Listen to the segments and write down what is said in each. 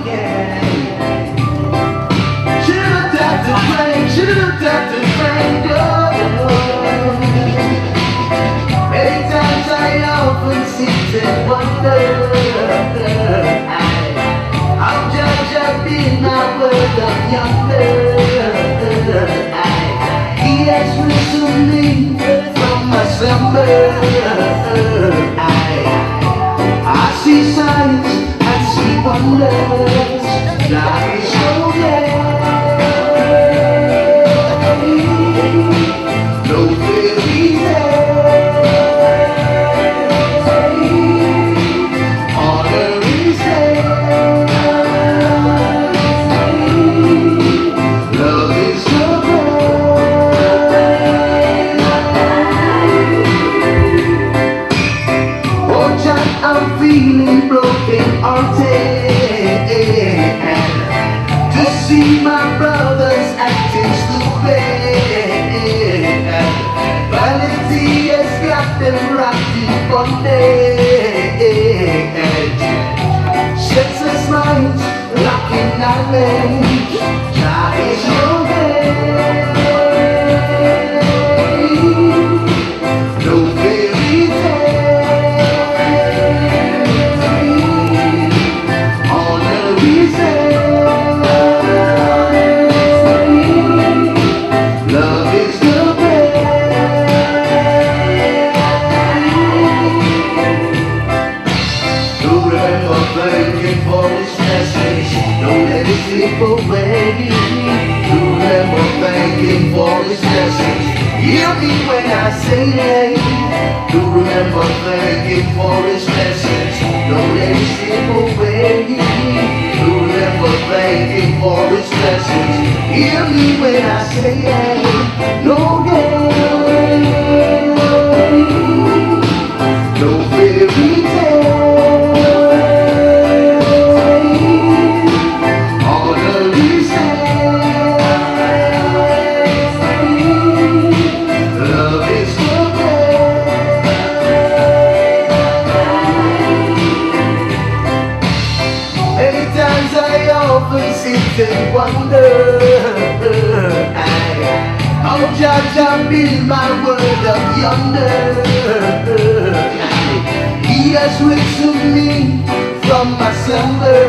yeah. Should've tapped the brain, should've tapped the brain, many times I often sit and wonder how judge I've been my word of yonder. He has risen me from my slumber. I see signs and see wonders. Life is so no fairy tale. Honor is there. Love is so I'm feeling broken hearted to see my brothers acting stupid. Vanity has got them wrapped in bondage. Senseless minds lacking knowledge. That is your way. No fairy tale. Slip away. Remember thanking for his blessings. Hear me when I say it. Do remember thanking for his blessings. Don't let it slip away. Do remember thanking for his blessings. Hear me when I say it. No game, no fairy tale. And wonder how judge I build my world up yonder. He has risen me from my slumber.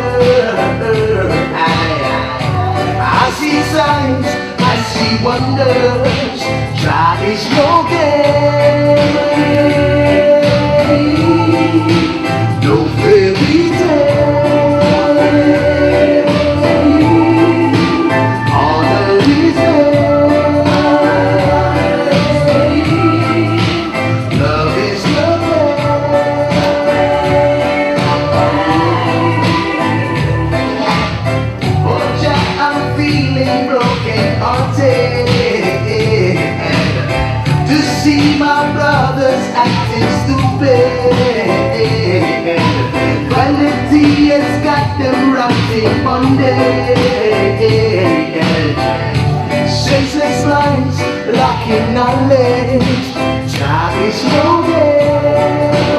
I see signs, I see wonders. God is no game, no fairy tale. See my brothers acting stupid. Vanity has got them wrapped in bondage. Senseless minds lacking knowledge. Time is no game.